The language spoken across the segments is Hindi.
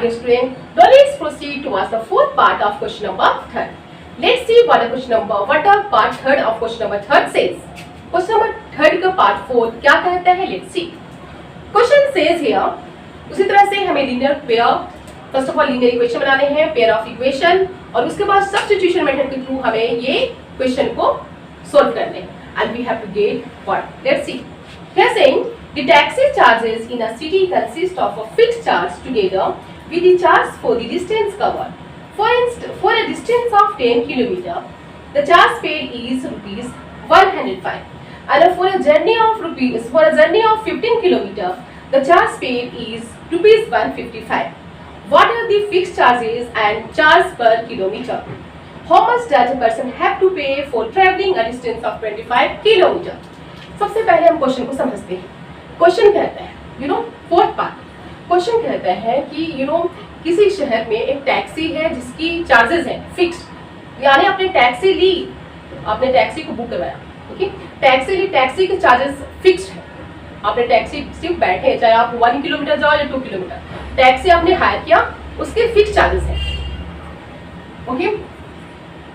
dear student. Now let's proceed towards the fourth part of question number third. Let's see what the part third of question number third says. Question number third का part fourth क्या कहता है? Let's see. Question says here. उसी तरह से हमें linear pair, first of all linear equation बनाने हैं, pair of equation, और उसके बाद substitution method के through हमें ये question को solve करने हैं. And we have to get what? Let's see. Here saying the taxi charges in a city consist of a fixed charge together with the charge for the distance covered. For instance, for a distance of 10 km, the charge paid is rupees 105, and for a journey of 15 km, the charge paid is rupees 155. What are the fixed charges and charge per kilometer? How much does a person have to pay for traveling a distance of 25 km? सबसे पहले हम क्वेश्चन को समझते हैं. क्वेश्चन कहता है, फोर्थ पार्ट. क्वेश्चन कहता है कि किसी शहर में एक टैक्सी है जिसकी चार्जेस हैं फिक्स्ड, यानी आपने टैक्सी ली, आपने टैक्सी को बुक करवाया, ओके, टैक्सी ली, टैक्सी के चार्जेस फिक्स्ड है. आपने टैक्सी सिर्फ बैठे, चाहे आप 1 किलोमीटर जाओ या 2 किलोमीटर, टैक्सी आपने हायर किया, उसके फिक्स चार्जेस हैं. ओके,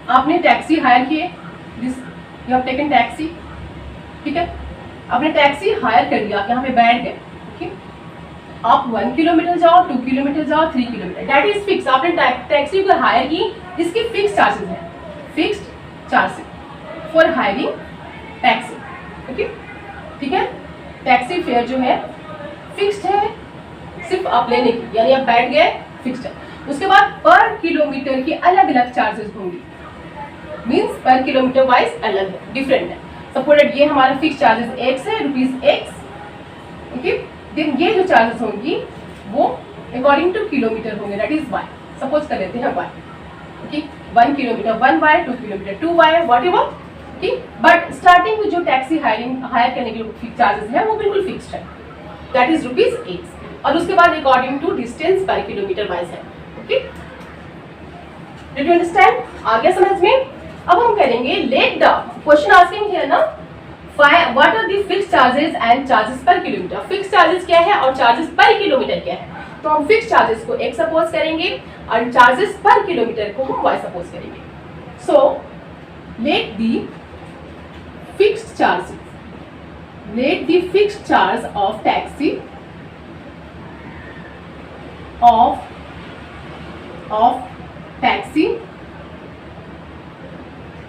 आपने टैक्सी हायर किए, यू हैव टेकन टैक्सी, ठीक है, आपने टैक्सी हायर कर लिया, यहाँ पे बैठ गए, ओके, आप 1 किलोमीटर जाओ, 2 किलोमीटर जाओ, 3 किलोमीटर, दैट इज फिक्स. आपने टैक्सी को हायर की, इसके फिक्स चार्जेस हैं, fixed charges for hiring taxi, okay, ठीक है. टैक्सी फेयर जो है फिक्स्ड है, सिर्फ आप लेने की, यानी आप बैठ गए, फिक्स्ड है. उसके बाद पर किलोमीटर की अलग अलग चार्जेस होंगी, मीन्स पर किलोमीटर वाइज अलग है, डिफरेंट है. सपोज ये हमारा फिक्स चार्जेस x है, रुपीज x, ओके, देन ये जो चार्जेस होंगी वो अकॉर्डिंग टू किलोमीटर होंगे, दैट इज y. सपोज कर लेते हैं y, okay, 1 kilometre 1y, 2 kilometre 2y, whatever, okay. But starting में जो टैक्सी हायर करने के फिक्स चार्जेस है वो बिल्कुल फिक्स्ड है, दैट इज रुपीज x, और उसके बाद अकॉर्डिंग टू डिस्टेंस पर किलोमीटर वाइज है, ओके. Did you understand? आ गया समझ में? अब हम करेंगे let the question asking here ना, what are the fixed charges and charges per kilometre. Fixed charges क्या है और चार्जेस पर किलोमीटर क्या है. तो हम फिक्स्ड चार्जेस को x सपोज करेंगे और चार्जेस पर किलोमीटर को हम y सपोज करेंगे. So let the fixed charge of taxi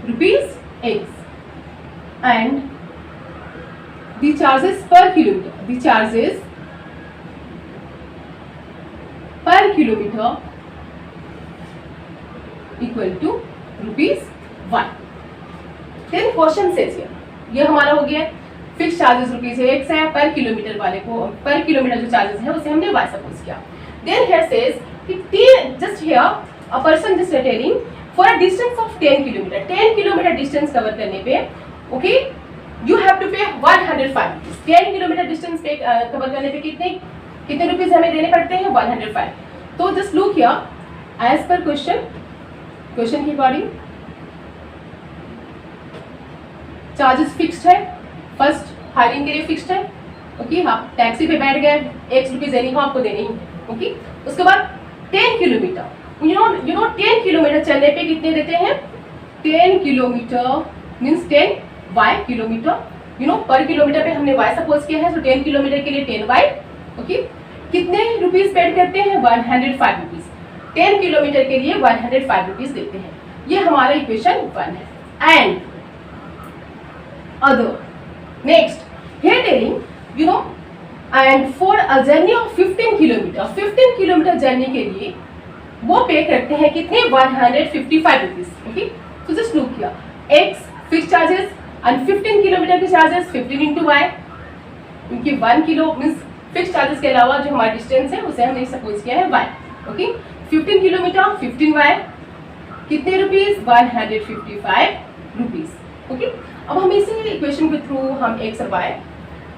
rupees x and the charges per kilometer equal to rupees 1. then question says here, ये हमारा हो गया फिक्स चार्जेस रुपीज x है, पर किलोमीटर वाले को, पर किलोमीटर जो चार्जेस है उसे हमने y सपोज किया. then here says just here a person just telling for a distance of 10 kilometer, 10 kilometer distance cover करने पे, okay, you have to pay 105 rupees. 10 kilometre distance पे कवर करने पे कितने रुपीज हमें देने पड़ते हैं? 105. तो जस्ट लुक हियर, एज पर क्वेश्चन की अकॉर्डिंग चार्जेस फिक्स्ड है, फर्स्ट हायरिंग के लिए फिक्स्ड है, ओके, आप टैक्सी पे बैठ गए, x रुपीज देने को आपको देने ही, ओके. उसके बाद 10 किलोमीटर, यू नो 10 किलोमीटर चलने पे कितने देते हैं? 10 किलोमीटर मीन्स 10 y किलोमीटर, पर किलोमीटर पे हमने y सपोज किया है, तो 10 किलोमीटर के लिए 10y, ओके. कितने रुपीस पेड करते हैं? 105 रुपीज. 10 किलोमीटर के लिए 105 रुपीज देते हैं. ये हमारा इक्वेशन 1 है. And other next here telling, and for a journey of 15 kilometre journey के लिए वो पे करते हैं कितने? 155 रुपीज, ओके. तो जस्ट लुक किया, x fix charges and 15 kilometre के चार्जेस 15 इंटू y, क्योंकि 1 किलो मीन्स फिक्स चार्जेस के अलावा जो हमारा डिस्टेंस है उसे हमने सपोज किया है y, ओके. 15 किलोमीटर 15y, कितने रुपीज? 155 rupees, okay. अब हम इसी इक्वेशन के थ्रू हम x और y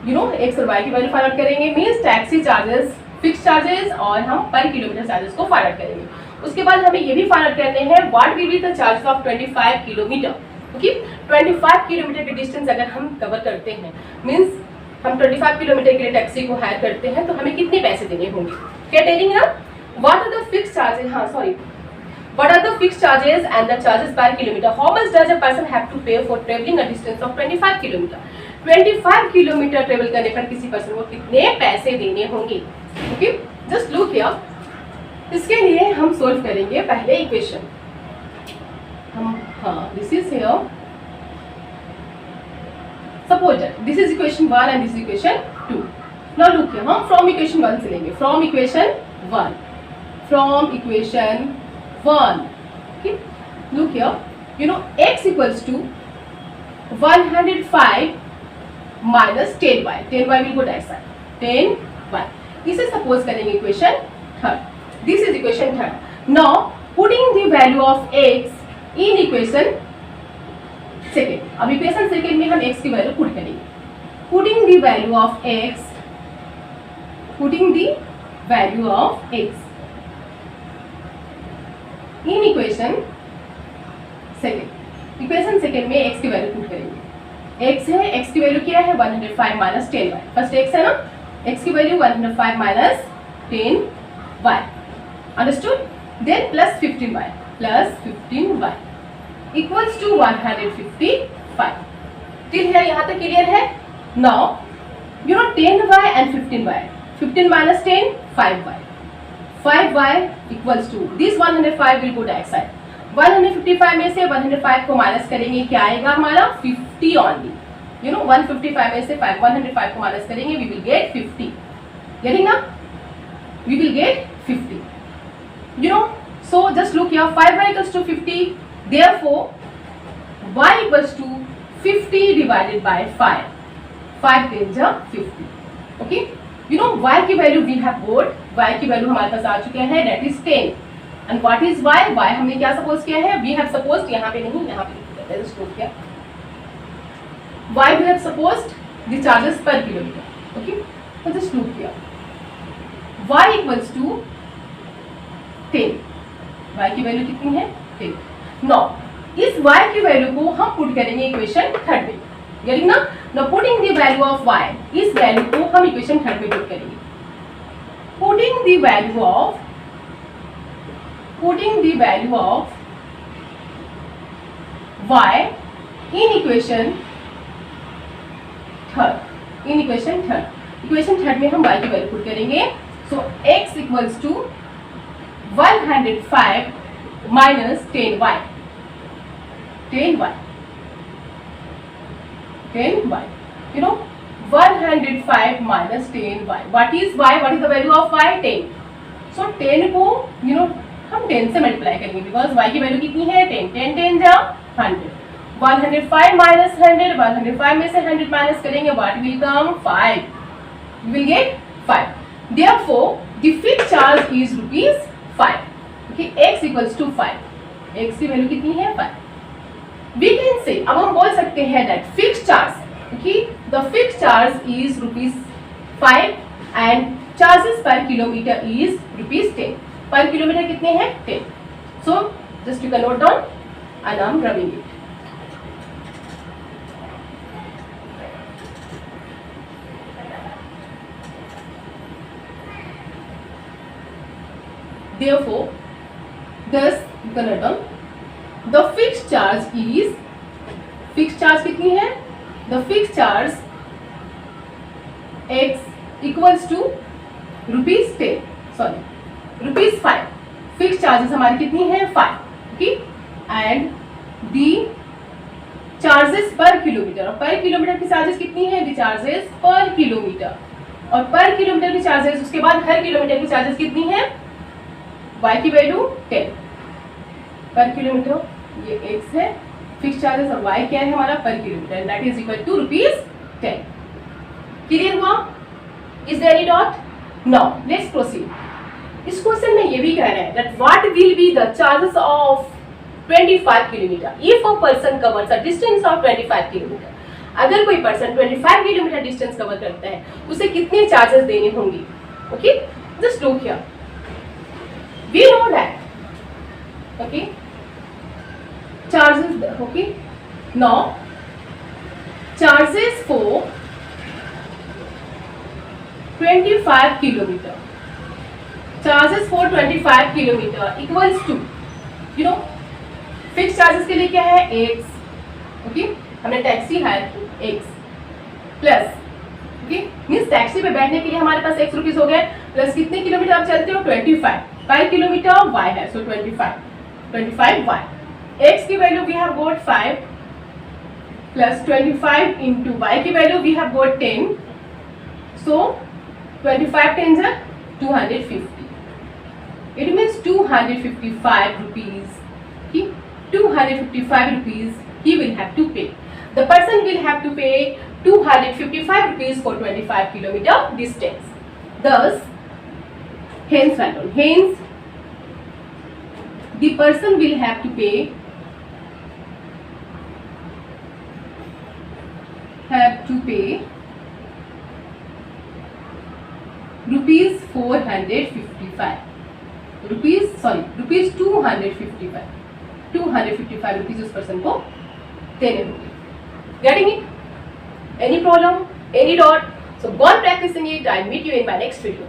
की वैल्यू फाइंड आउट करेंगे, means taxi charges, fix charges और हम पर किलोमीटर चार्जेस को फाइंड आउट करेंगे. उसके बाद हमें ये भी फाइंड आउट करने हैं what will be the charges of 25 kilometre, okay. 25 kilometre के डिस्टेंस अगर हम कवर करते हैं, मीन्स हम 25 किलोमीटर के लिए टैक्सी को हायर करते हैं, तो हमें कितने पैसे देने होंगे? क्या टेलिंग ना, What are the fixed charges? What are the fixed charges and the charges per kilometer? How much does a person have to pay for traveling a distance of 25 kilometer? 25 kilometre travel करने पर किसी पर्सन को कितने पैसे देने होंगे? Okay, just look here. इसके लिए हम सोल्व करेंगे पहले equation. This is here, suppose that this is equation 1 and this is equation 2। Now look here, हम फ्रॉम इक्वेशन 1 से लेंगे, from equation 1, from equation 1। okay, look here, you know x equals to 105 minus 10y, 10y will go that side, 10y। इसे सपोज करेंगे equation 3, this is equation 3। Now putting the value of x in equation second. अब इक्वेशन सेकेंड में हम x की वैल्यू पुट करेंगे, putting the value of x, putting the value of x in equation second. Equation second में x की वैल्यू पुट करेंगे। x है, x की वैल्यू क्या है 105 माइनस 10y। फर्स्ट x है ना, x की value 105 minus 10y, understood. Then plus 15y, plus 15y equals to 155। Till here यहाँ तक क्लियर है? Now you know 10y and 15y, 15 minus 10 5y, 5y equals to this 105 will go that side। 155 में से 105 को माइनस करेंगे, क्या आएगा हमारा 50 only। you know 155 में से 105 को माइनस करेंगे, we will get 50। getting ना, we will get 50। you know so just look here, 5y equals to 50, therefore y equals to 50 divided by 5, 5 times 50। okay, you know y की value we have got, y की वैल्यू हमारे पास आ चुके हैं, that is 10। And what is y? y हमने क्या सपोज किया है? वी हैव सपोज्ड, यहाँ पे नहीं, यहाँ पे लेट्स लुक किया, y we have supposed the charges per kilometre. Okay, तो जस्ट लुक किया, y इक्वल्स टू 10, y की वैल्यू कितनी है 10। नाउ इस y की वैल्यू को हम पुट करेंगे इक्वेशन 3 में, getting ना। Now putting the value of y, इस वैल्यू को हम इक्वेशन 3 में पुट करेंगे। Putting the value of y in equation 3, equation 3 में हम y की वैल्यू पुट करेंगे। So x equals to 105 minus 10y, 10y, you know 105 minus 10y, what is y? what is the value of y? 10। so 10 को you know हम 10 से मल्टीप्लाई करेंगे, बिकॉज y की वैल्यू कितनी है 10, 10 10 जा 100, 105 माइनस 100, 105 में से 100 माइनस करेंगे, what will come 5, you will get 5। therefore the fixed charge is rupees 5। okay, x equals to 5, x की वैल्यू कितनी है 5। we can say, अब हम बोल सकते हैं that fixed charge, okay, the fixed charge is rupees 5 and charges per kilometer is rupees 10। per kilometer कितने हैं 10। so just you can note down and I'm rubbing it। therefore thus you can note down the fixed charge is, fixed charge कितनी है, the fixed charge x equals to rupees 10, sorry rupees 5। fixed charges हमारी कितनी है 5, okay, and the charges per kilometer, और per kilometer की चार्जेस कितनी है, the charges per kilometer, और per kilometer की चार्जेस, उसके बाद हर किलोमीटर की चार्जेस कितनी है, y की वैल्यू 10 पर किलोमीटर, ये x है फिक्स चार्जेस, और y क्या है हमारा per kilometre, that is equal to rupees 10। Clear हुआ? Is there any doubt? Now let's proceed. इस क्वेश्चन में ये भी कह रहे हैं that what will be the charges of 25 kilometre if a person covers a distance of 25 kilometre. अगर कोई पर्सन 25 किलोमीटर डिस्टेंस कवर करता है उसे कितने चार्जेस देने होंगे। Okay, just look here, we know that okay, charges, okay, now charges for 25 kilometer, charges for 25 kilometre equals to, you know, fix charges के लिए क्या है x, ओके, हमने टैक्सी है x plus, okay, means taxi पे बैठने के लिए हमारे पास x रुपीस हो गए, प्लस कितने किलोमीटर आप चलते हो 25, 5 किलोमीटर y है, सो 25 y, x की value we have got 5 plus 25 into y की value we have got 10, so 25 10s are 250. It means 255 rupees. 255 rupees he will have to pay. The person will have to pay 255 rupees for 25 kilometer distance. Thus, hence, the person will have to pay rupees 455. Rupees 255 rupees उस पर्सन को देने होंगे. Getting it? Any problem, any doubt? So go on practising it. I meet you in my next video.